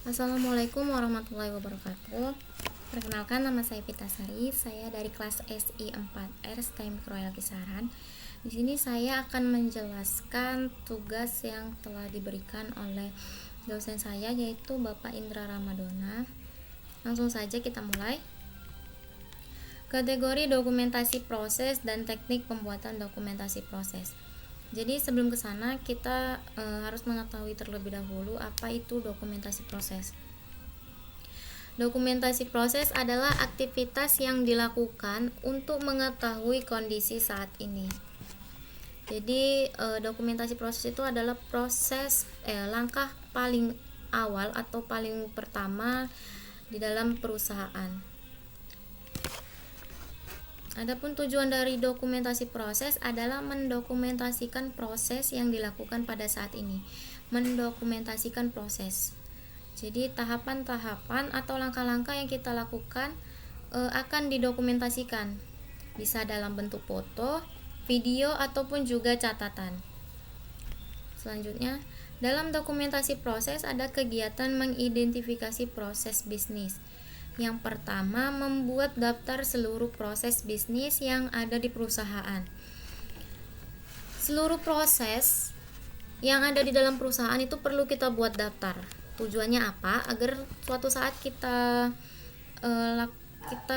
Assalamualaikum warahmatullahi wabarakatuh. Perkenalkan, nama saya Pitasari. Saya dari kelas SI 4R STEM Royal Kisaran. Di sini saya akan menjelaskan tugas yang telah diberikan oleh dosen saya, yaitu Bapak Indra Ramadona. Langsung saja kita mulai. Kategori dokumentasi proses dan teknik pembuatan dokumentasi proses. Jadi sebelum ke sana kita harus mengetahui terlebih dahulu apa itu dokumentasi proses. Dokumentasi proses adalah aktivitas yang dilakukan untuk mengetahui kondisi saat ini. Jadi dokumentasi proses itu adalah langkah paling awal atau paling pertama di dalam perusahaan. Adapun tujuan dari dokumentasi proses adalah mendokumentasikan proses yang dilakukan pada saat ini. Mendokumentasikan proses. Jadi tahapan-tahapan atau langkah-langkah yang kita lakukan akan didokumentasikan. Bisa dalam bentuk foto, video, ataupun juga catatan. Selanjutnya, dalam dokumentasi proses ada kegiatan mengidentifikasi proses bisnis. Yang pertama, membuat daftar seluruh proses bisnis yang ada di perusahaan. Seluruh proses yang ada di dalam perusahaan itu perlu kita buat daftar. Tujuannya apa? Agar suatu saat kita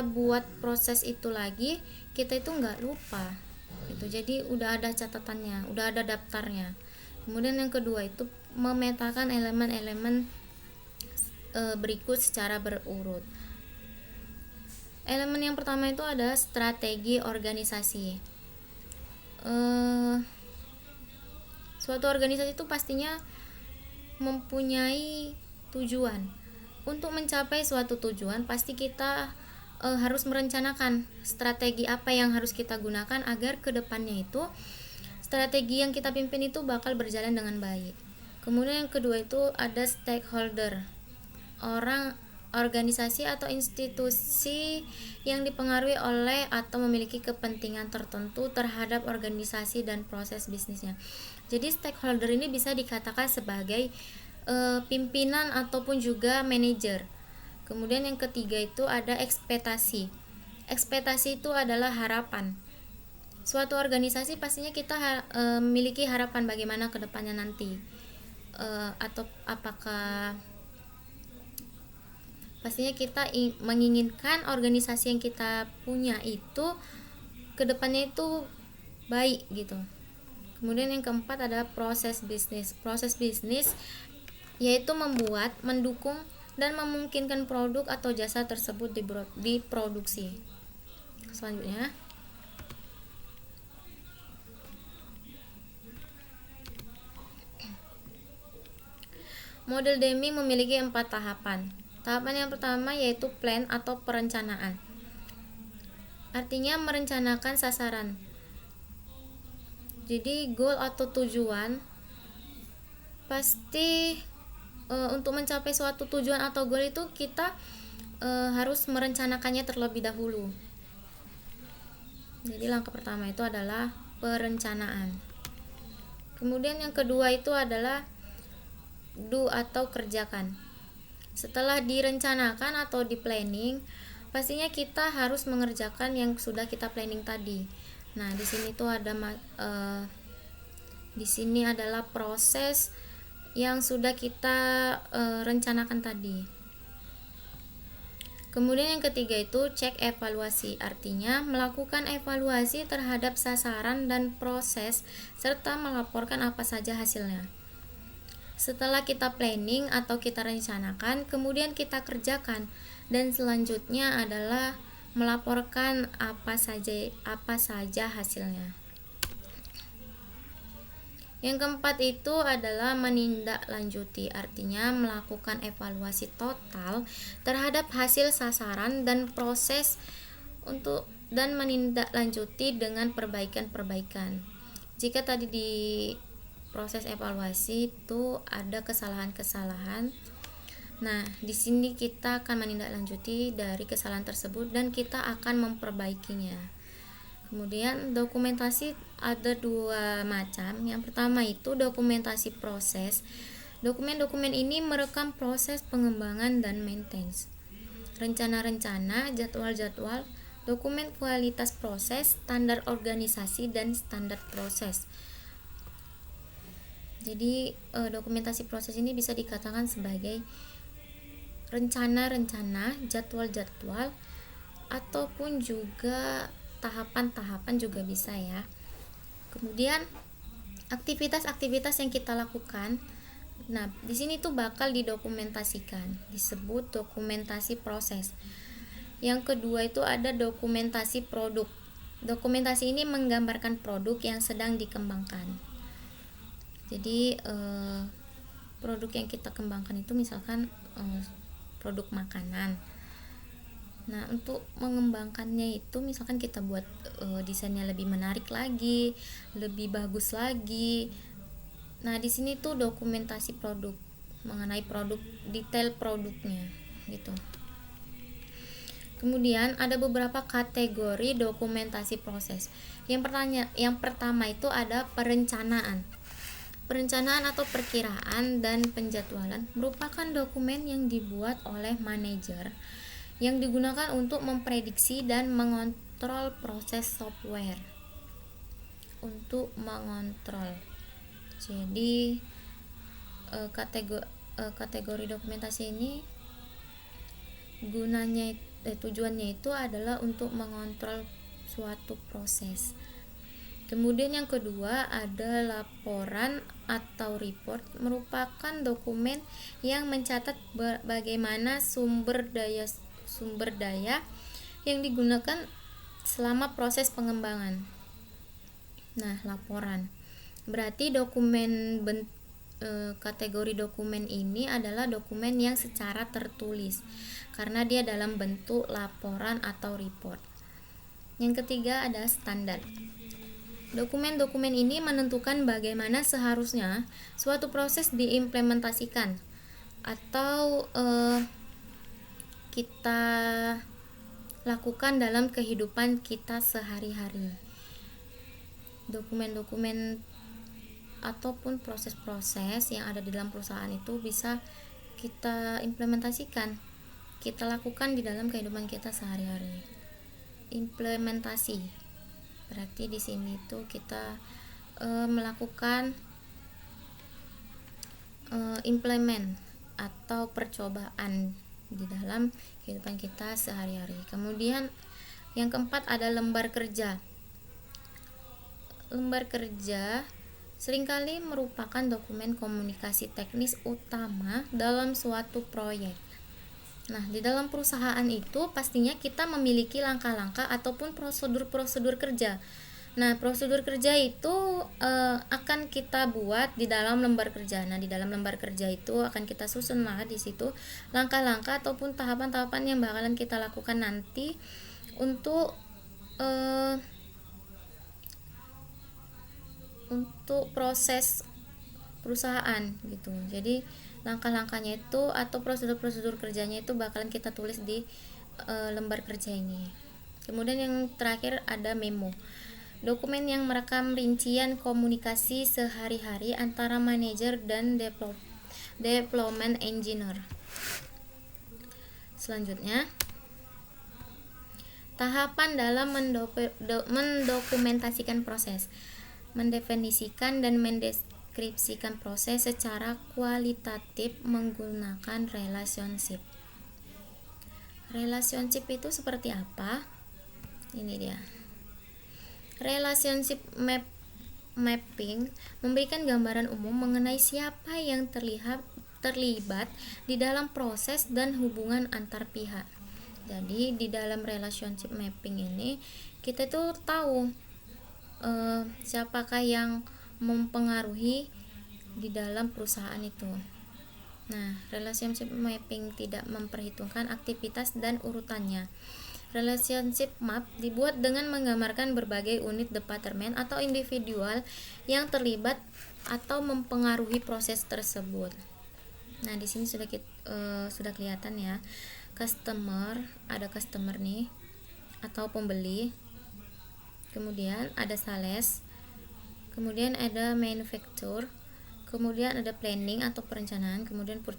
buat proses itu lagi, kita itu nggak lupa. Jadi udah ada catatannya, udah ada daftarnya. Kemudian yang kedua itu memetakan elemen-elemen berikut secara berurut. Elemen yang pertama itu ada strategi organisasi. Suatu organisasi itu pastinya mempunyai tujuan. Untuk mencapai suatu tujuan, pasti kita harus merencanakan strategi apa yang harus kita gunakan agar kedepannya itu strategi yang kita pimpin itu bakal berjalan dengan baik. Kemudian yang kedua itu ada stakeholder. Organisasi atau institusi yang dipengaruhi oleh atau memiliki kepentingan tertentu terhadap organisasi dan proses bisnisnya. Jadi stakeholder ini bisa dikatakan sebagai pimpinan ataupun juga manajer. Kemudian yang ketiga itu ada ekspektasi. Ekspektasi itu adalah harapan. Suatu organisasi pastinya kita memiliki harapan bagaimana kedepannya nanti, atau apakah pastinya kita menginginkan organisasi yang kita punya itu kedepannya itu baik gitu. Kemudian yang keempat adalah proses bisnis. Proses bisnis yaitu membuat, mendukung, dan memungkinkan produk atau jasa tersebut diproduksi. Selanjutnya, model Deming memiliki 4 tahapan. Tahapan yang pertama yaitu plan atau perencanaan. Artinya merencanakan sasaran. Jadi goal atau tujuan pasti untuk mencapai suatu tujuan atau goal itu kita harus merencanakannya terlebih dahulu. Jadi langkah pertama itu adalah perencanaan. Kemudian yang kedua itu adalah do atau kerjakan. Setelah direncanakan atau di planning, pastinya kita harus mengerjakan yang sudah kita planning tadi. Nah, di sini tuh ada di sini adalah proses yang sudah kita rencanakan tadi. Kemudian yang ketiga itu cek evaluasi, artinya melakukan evaluasi terhadap sasaran dan proses serta melaporkan apa saja hasilnya. Setelah kita planning atau kita rencanakan, kemudian kita kerjakan, dan selanjutnya adalah melaporkan apa saja hasilnya. Yang keempat itu adalah menindaklanjuti, artinya melakukan evaluasi total terhadap hasil sasaran dan proses dan menindaklanjuti dengan perbaikan-perbaikan. Jika tadi di proses evaluasi itu ada kesalahan-kesalahan. Nah, di sini kita akan menindaklanjuti dari kesalahan tersebut dan kita akan memperbaikinya. Kemudian dokumentasi ada 2 macam. Yang pertama itu dokumentasi proses Dokumen-dokumen ini merekam proses pengembangan dan maintenance, rencana-rencana, jadwal-jadwal, dokumen kualitas proses, standar organisasi, dan standar proses. Jadi dokumentasi proses ini bisa dikatakan sebagai rencana-rencana, jadwal-jadwal, ataupun juga tahapan-tahapan juga bisa ya. Kemudian aktivitas-aktivitas yang kita lakukan, nah di sini tuh bakal didokumentasikan, disebut dokumentasi proses. Yang kedua itu ada dokumentasi produk. Dokumentasi ini menggambarkan produk yang sedang dikembangkan. Jadi produk yang kita kembangkan itu misalkan produk makanan. Nah, untuk mengembangkannya itu misalkan kita buat desainnya lebih menarik lagi, lebih bagus lagi. Nah, di sini tuh dokumentasi produk, mengenai produk, detail produknya gitu. Kemudian ada beberapa kategori dokumentasi proses. Yang pertama itu ada perencanaan. Perencanaan atau perkiraan dan penjadwalan merupakan dokumen yang dibuat oleh manajer yang digunakan untuk memprediksi dan mengontrol proses software. Untuk mengontrol. Jadi kategori dokumentasi ini tujuannya itu adalah untuk mengontrol suatu proses. Kemudian yang kedua ada laporan atau report, merupakan dokumen yang mencatat bagaimana sumber daya yang digunakan selama proses pengembangan. Nah, laporan berarti kategori dokumen ini adalah dokumen yang secara tertulis karena dia dalam bentuk laporan atau report. Yang ketiga ada standar. Dokumen-dokumen ini menentukan bagaimana seharusnya suatu proses diimplementasikan atau kita lakukan dalam kehidupan kita sehari-hari. Dokumen-dokumen ataupun proses-proses yang ada di dalam perusahaan itu bisa kita implementasikan, kita lakukan di dalam kehidupan kita sehari-hari. Implementasi berarti di sini tuh kita melakukan implement atau percobaan di dalam kehidupan kita sehari-hari. Kemudian yang keempat ada lembar kerja. Lembar kerja seringkali merupakan dokumen komunikasi teknis utama dalam suatu proyek. Nah, di dalam perusahaan itu pastinya kita memiliki langkah-langkah ataupun prosedur-prosedur kerja. Nah, prosedur kerja itu akan kita buat di dalam lembar kerja. Nah, di dalam lembar kerja itu akan kita susun lah di situ langkah-langkah ataupun tahapan-tahapan yang bakalan kita lakukan nanti untuk proses perusahaan gitu. Jadi langkah-langkahnya itu atau prosedur-prosedur kerjanya itu bakalan kita tulis di lembar kerja ini. Kemudian yang terakhir ada memo. Dokumen yang merekam rincian komunikasi sehari-hari antara manajer dan development engineer. Selanjutnya, tahapan dalam mendokumentasikan proses. Mendefinisikan dan mendeskripsikan proses secara kualitatif menggunakan relationship. Relationship itu seperti apa? Ini dia. Relationship mapping memberikan gambaran umum mengenai siapa yang terlibat di dalam proses dan hubungan antar pihak. Jadi di dalam relationship mapping ini kita tuh tahu siapakah yang mempengaruhi di dalam perusahaan itu. Nah, relationship mapping tidak memperhitungkan aktivitas dan urutannya. Relationship map dibuat dengan menggambarkan berbagai unit departemen atau individual yang terlibat atau mempengaruhi proses tersebut. Nah, di sini sudah kelihatan ya. Ada customer nih atau pembeli. Kemudian ada sales. Kemudian ada manufacturer. kemudian ada planning atau perencanaan, kemudian purchasing